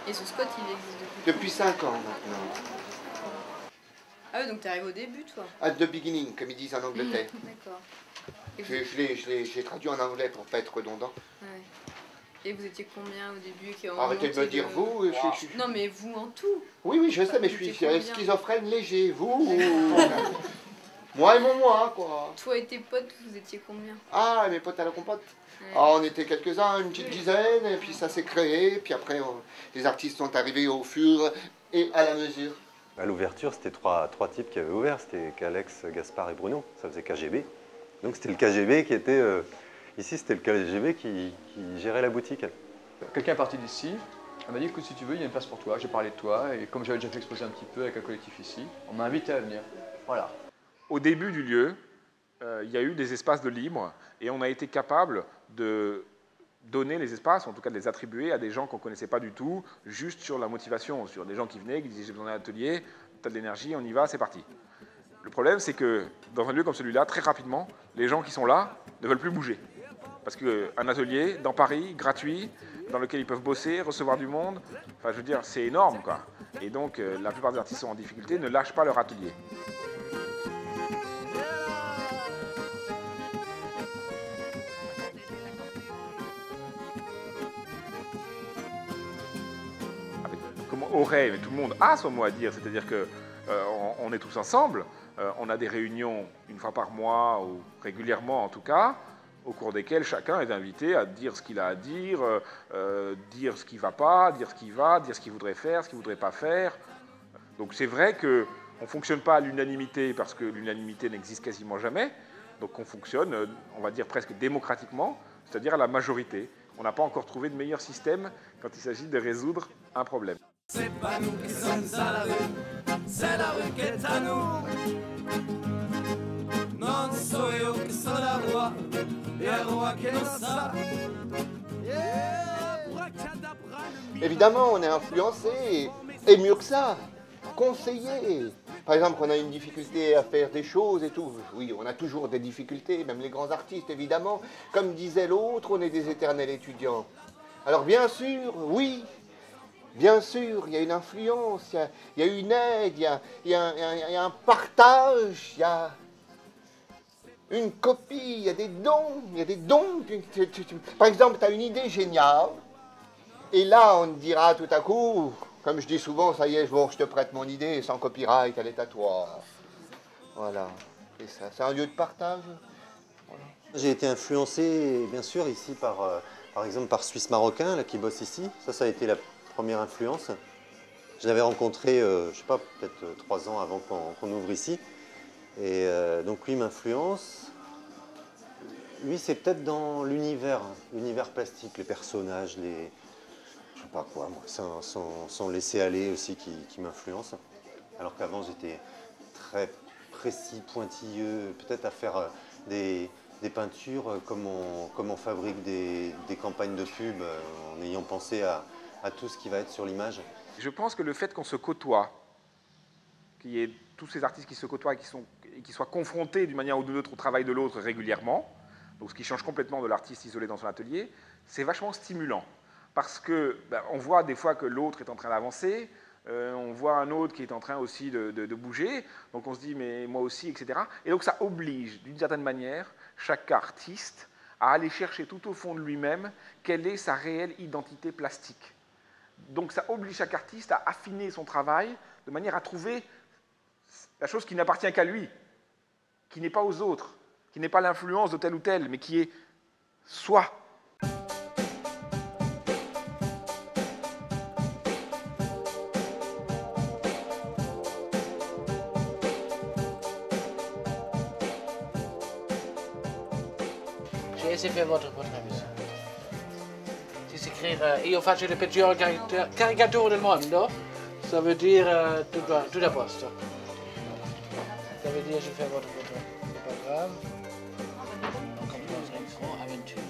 Et ce squat, il existe depuis 5 ans maintenant. Ah ouais, donc t'es arrivé au début, toi? At the beginning, comme ils disent en Angleterre. D'accord. Je l'ai traduit en anglais pour ne pas être redondant. Ouais. Et vous étiez combien au début qui ont Arrêtez de me dire vous. Non, mais vous en tout. Oui, oui, je sais, mais je suis schizophrène léger. Vous. Moi et mon moi, quoi. Toi et tes potes, vous étiez combien? Ah, mes potes à la compote. Ouais. Ah, on était quelques-uns, une petite dizaine, et puis ça s'est créé. Puis après, les artistes sont arrivés au fur et à la mesure. À l'ouverture, c'était trois types qui avaient ouvert. C'était Alex, Gaspard et Bruno. Ça faisait KGB. Donc c'était le KGB qui était... ici, c'était le KGB qui gérait la boutique. Quelqu'un est parti d'ici. Elle m'a dit, écoute, si tu veux, il y a une place pour toi. J'ai parlé de toi. Et comme j'avais déjà fait exposer un petit peu avec un collectif ici, on m'a invité à venir. Voilà. Au début du lieu, il y a eu des espaces de libre et on a été capable de donner les espaces, en tout cas de les attribuer à des gens qu'on ne connaissait pas du tout, juste sur la motivation, sur des gens qui venaient, qui disaient j'ai besoin d'un atelier, t'as de l'énergie, on y va, c'est parti. Le problème, c'est que dans un lieu comme celui-là, très rapidement, les gens qui sont là ne veulent plus bouger. Parce qu'un atelier, dans Paris, gratuit, dans lequel ils peuvent bosser, recevoir du monde, enfin je veux dire, c'est énorme, quoi. Et donc la plupart des artistes sont en difficulté, ne lâchent pas leur atelier. Aurait, mais tout le monde a son mot à dire, c'est-à-dire qu'on est tous ensemble, on a des réunions une fois par mois, ou régulièrement en tout cas, au cours desquelles chacun est invité à dire ce qu'il a à dire, dire ce qui ne va pas, dire ce qui va, dire ce qu'il voudrait faire, ce qu'il ne voudrait pas faire. Donc c'est vrai qu'on ne fonctionne pas à l'unanimité, parce que l'unanimité n'existe quasiment jamais, donc on fonctionne, on va dire presque démocratiquement, c'est-à-dire à la majorité. On n'a pas encore trouvé de meilleur système quand il s'agit de résoudre un problème. C'est pas nous qui sommes à la rue, c'est la rue qui est à nous. Non so io che sono la roi, et le roi che non sa. Évidemment, on est influencé, et mieux que ça, conseillé. Par exemple, on a une difficulté à faire des choses et tout. Oui, on a toujours des difficultés, même les grands artistes, évidemment. Comme disait l'autre, on est des éternels étudiants. Alors bien sûr, oui, bien sûr, il y a une influence, il y a une aide, il y a un partage, il y a une copie, il y a des dons, il y a des dons. Par exemple, tu as une idée géniale, et là, on te dira tout à coup, comme je dis souvent, ça y est, bon, je te prête mon idée, sans copyright, elle est à toi. Voilà, c'est ça, c'est un lieu de partage. Voilà. J'ai été influencé, bien sûr, ici par exemple, par Suisse Marocain, là, qui bosse ici. Ça a été la première influence. Je l'avais rencontré, je ne sais pas, peut-être 3 ans avant qu'on ouvre ici. Et donc lui m'influence. Lui, c'est peut-être dans l'univers plastique, les personnages, les... je sais pas quoi, moi, son laisser-aller aussi qui m'influence. Alors qu'avant, j'étais très précis, pointilleux, peut-être à faire des peintures comme on fabrique des campagnes de pub, en ayant pensé à tout ce qui va être sur l'image. Je pense que le fait qu'on se côtoie, qu'il y ait tous ces artistes qui se côtoient et qui soient confrontés d'une manière ou d'une autre au travail de l'autre régulièrement, donc ce qui change complètement de l'artiste isolé dans son atelier, c'est vachement stimulant. Parce que on voit des fois que l'autre est en train d'avancer, on voit un autre qui est en train aussi de bouger, donc on se dit mais moi aussi, etc. Et donc ça oblige d'une certaine manière chaque artiste à aller chercher tout au fond de lui-même quelle est sa réelle identité plastique. Donc ça oblige chaque artiste à affiner son travail de manière à trouver la chose qui n'appartient qu'à lui, qui n'est pas aux autres, qui n'est pas l'influence de tel ou tel, mais qui est soi. J'ai essayé de faire votre portrait, monsieur. C'est s'écrire io faccio le peggior caricature del mondo, ça veut dire tout à poste. Ça veut dire je fais votre portrait. C'est pas grave. On commence avec Franc Aventure.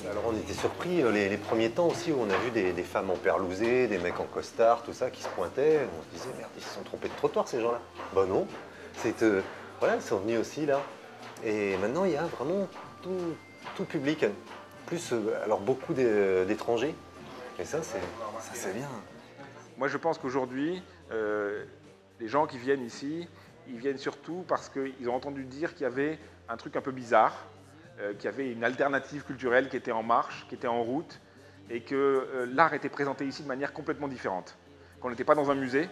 Alors on était surpris les premiers temps aussi où on a vu des femmes en perlousé, des mecs en costard, tout ça qui se pointaient. On se disait merde, ils se sont trompés de trottoir ces gens-là. Ben non, Voilà, ils sont venus aussi là. Et maintenant, il y a vraiment tout public. Plus, alors beaucoup d'étrangers. Et ça, c'est bien. Moi, je pense qu'aujourd'hui, les gens qui viennent ici, ils viennent surtout parce qu'ils ont entendu dire qu'il y avait un truc un peu bizarre, qu'il y avait une alternative culturelle qui était en marche, qui était en route, et que l'art était présenté ici de manière complètement différente. Qu'on n'était pas dans un musée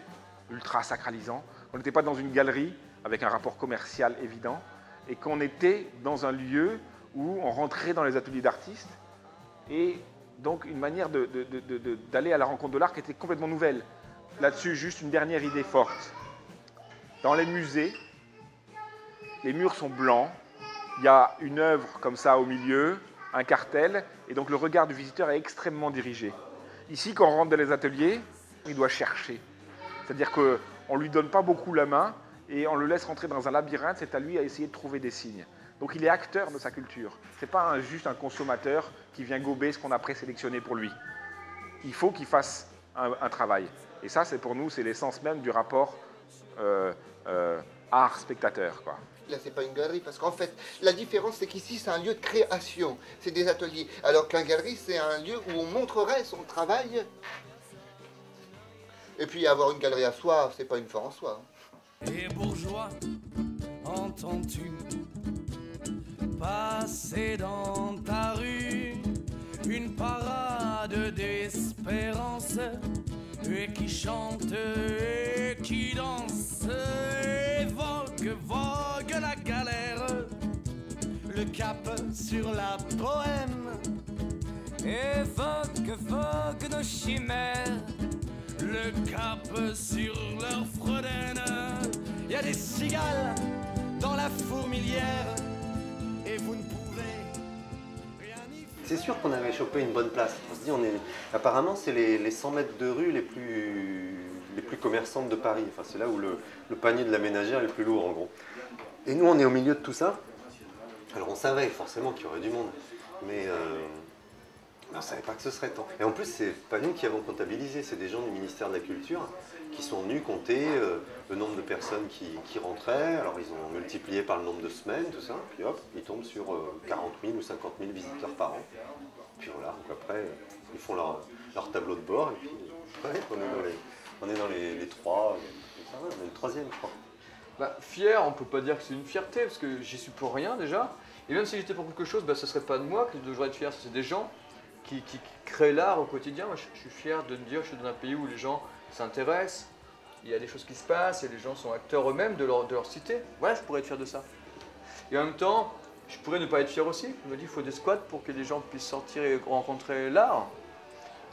ultra sacralisant, qu'on n'était pas dans une galerie avec un rapport commercial évident, et qu'on était dans un lieu où on rentrait dans les ateliers d'artistes, et donc une manière d'aller à la rencontre de l'art qui était complètement nouvelle. Là-dessus, juste une dernière idée forte. Dans les musées, les murs sont blancs, il y a une œuvre comme ça au milieu, un cartel, et donc le regard du visiteur est extrêmement dirigé. Ici, quand on rentre dans les ateliers, il doit chercher. C'est-à-dire qu'on ne lui donne pas beaucoup la main, et on le laisse rentrer dans un labyrinthe, c'est à lui à essayer de trouver des signes. Donc il est acteur de sa culture. Ce n'est pas juste un consommateur qui vient gober ce qu'on a présélectionné pour lui. Il faut qu'il fasse un travail. Et ça, c'est pour nous, c'est l'essence même du rapport art-spectateur, quoi. Là, c'est pas une galerie, parce qu'en fait, la différence, c'est qu'ici, c'est un lieu de création. C'est des ateliers. Alors qu'une galerie, c'est un lieu où on montrerait son travail. Et puis, avoir une galerie à soi, c'est pas une fin en soi. Et bourgeois, entends-tu passer dans ta rue une parade d'espérance, et qui chante et qui danse, et vogue la galère, le cap sur la Bohème, et vogue nos chimères, le cap sur leur Frodène. Il y a des cigales dans la fourmilière, et vous ne pouvez rien y faire. C'est sûr qu'on avait chopé une bonne place. On se dit, apparemment, c'est les 100 mètres de rue les plus commerçantes de Paris. Enfin, c'est là où le panier de la ménagère est le plus lourd, en gros. Et nous, on est au milieu de tout ça. Alors, on savait forcément qu'il y aurait du monde, mais on ne savait pas que ce serait tant. Et en plus, c'est pas nous qui avons comptabilisé, c'est des gens du ministère de la Culture qui sont venus compter le nombre de personnes qui rentraient. Alors, ils ont multiplié par le nombre de semaines, tout ça. Puis hop, ils tombent sur 40 000 ou 50 000 visiteurs par an. Puis voilà, donc après, ils font leur tableau de bord. Et puis, ouais, on est dans les trois. On est le troisième, je crois. Bah, fier, on peut pas dire que c'est une fierté, parce que j'y suis pour rien déjà. Et même si j'étais pour quelque chose, bah, ce serait pas de moi que je devrais être fier, c'est des gens qui créent l'art au quotidien. Moi, je suis fier de me dire que je suis dans un pays où les gens s'intéressent, il y a des choses qui se passent et les gens sont acteurs eux-mêmes de leur cité. Voilà, je pourrais être fier de ça. Et en même temps, je pourrais ne pas être fier aussi. Je me dis qu'il faut des squats pour que les gens puissent sortir et rencontrer l'art.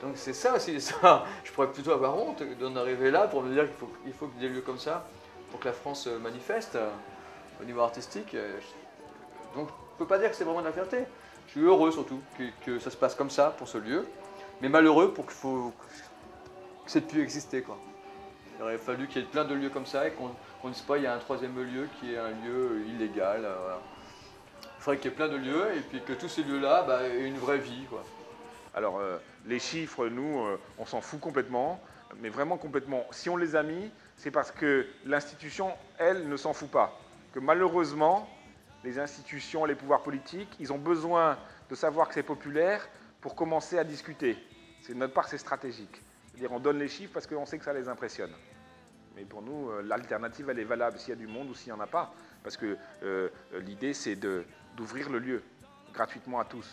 Donc c'est ça aussi, ça. Je pourrais plutôt avoir honte d'en arriver là pour me dire qu'il faut qu'il y ait des lieux comme ça pour que la France manifeste au niveau artistique. Donc je ne peux pas dire que c'est vraiment de la fierté. Je suis heureux surtout que ça se passe comme ça pour ce lieu, mais malheureux pour que ça ne puisse exister, quoi. Il aurait fallu qu'il y ait plein de lieux comme ça et qu'on ne dise pas il y a un troisième lieu qui est un lieu illégal. Voilà. Il faudrait qu'il y ait plein de lieux et puis que tous ces lieux-là aient une vraie vie, quoi. Alors, les chiffres, nous, on s'en fout complètement, mais vraiment complètement. Si on les a mis, c'est parce que l'institution, elle, ne s'en fout pas. Que malheureusement, les institutions, les pouvoirs politiques, ils ont besoin de savoir que c'est populaire pour commencer à discuter. De notre part, c'est stratégique. C'est-à-dire on donne les chiffres parce qu'on sait que ça les impressionne. Mais pour nous, l'alternative, elle est valable s'il y a du monde ou s'il n'y en a pas. Parce que l'idée, c'est d'ouvrir le lieu gratuitement à tous.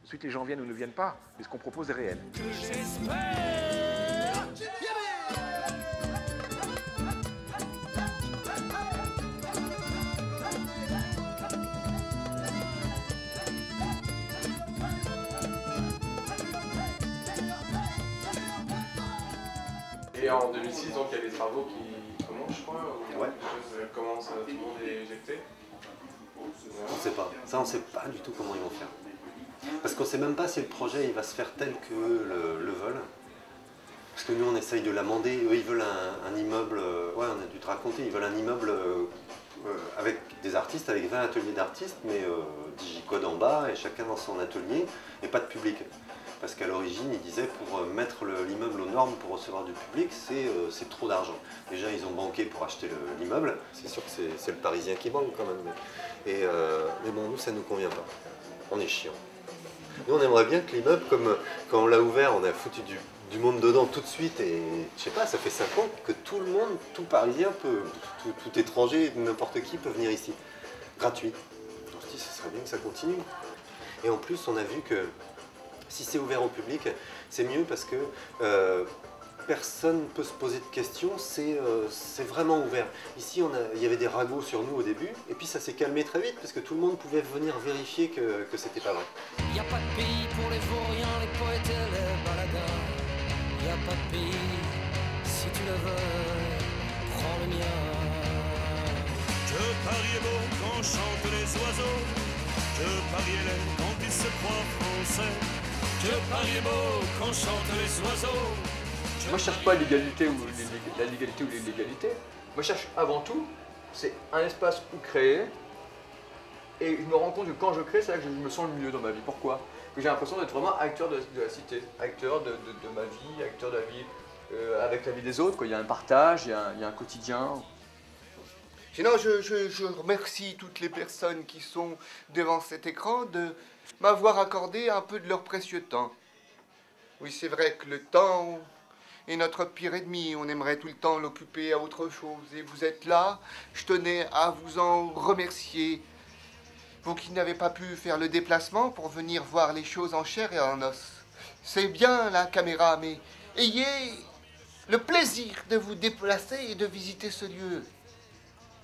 Ensuite, les gens viennent ou ne viennent pas, mais ce qu'on propose est réel. Et en 2006, donc, il y a des travaux qui commencent, je crois. Ouais. Comment tout le monde est éjecté? On ne sait pas. Ça, on ne sait pas du tout comment ils vont faire. Parce qu'on ne sait même pas si le projet il va se faire tel qu'eux le veulent. Parce que nous, on essaye de l'amender. Eux, ils veulent un immeuble... ouais, on a dû te raconter. Ils veulent un immeuble avec des artistes avec 20 ateliers d'artistes, mais digicode en bas et chacun dans son atelier et pas de public. Parce qu'à l'origine, ils disaient pour mettre l'immeuble aux normes pour recevoir du public, c'est trop d'argent. Déjà, ils ont banqué pour acheter l'immeuble. C'est sûr que c'est le Parisien qui banque quand même. Mais bon, nous, ça ne nous convient pas. On est chiant. Nous, on aimerait bien que l'immeuble, comme quand on l'a ouvert, on a foutu du monde dedans tout de suite. Et je sais pas, ça fait 5 ans que tout le monde, tout Parisien, tout étranger, n'importe qui peut venir ici. Gratuit. On se dit, ce serait bien que ça continue. Et en plus, on a vu que si c'est ouvert au public, c'est mieux parce que personne ne peut se poser de questions, c'est vraiment ouvert. Ici, il y avait des ragots sur nous au début, et puis ça s'est calmé très vite parce que tout le monde pouvait venir vérifier que c'était pas vrai. Y a pas de pays pour les vauriens, les poètes et les baladins. Y a pas de pays, si tu le veux, prends le mien. Que Paris est beau quand chantent les oiseaux, que Paris est laid quand il se croit français. Que Paris est beau quand chantent les oiseaux. Moi je cherche pas l'égalité ou la légalité ou l'illégalité. Moi je cherche avant tout, c'est un espace où créer. Et je me rends compte que quand je crée, c'est là que je me sens le mieux dans ma vie. Pourquoi? Parce que j'ai l'impression d'être vraiment acteur de la cité, acteur de ma vie, acteur de la vie avec la vie des autres. Quoi. Il y a un partage, il y a un quotidien. Sinon, je remercie toutes les personnes qui sont devant cet écran de m'avoir accordé un peu de leur précieux temps. Oui, c'est vrai que le temps est notre pire ennemi. On aimerait tout le temps l'occuper à autre chose. Et vous êtes là, je tenais à vous en remercier. Vous qui n'avez pas pu faire le déplacement pour venir voir les choses en chair et en os. C'est bien la caméra, mais ayez le plaisir de vous déplacer et de visiter ce lieu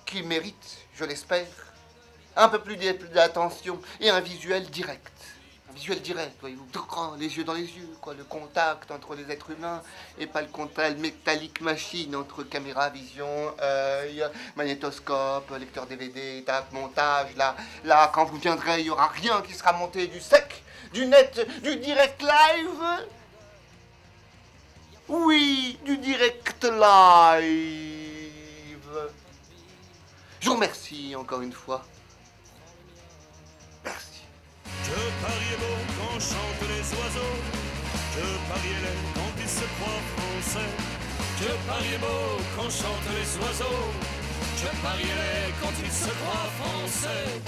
qui mérite, je l'espère, un peu plus d'attention et un visuel direct. Un visuel direct, voyez-vous, les yeux dans les yeux, quoi, le contact entre les êtres humains et pas le contact métallique machine entre caméra, vision, œil, magnétoscope, lecteur DVD, tape, montage. Là, quand vous viendrez, il n'y aura rien qui sera monté du sec, du net, du direct live. Oui, du direct live. Je vous remercie encore une fois. Merci. Que Paris est beau quand chantent les oiseaux, que Paris est laid quand il se croit français. Que Paris est beau quand chantent les oiseaux, que Paris est laid quand il se croit français.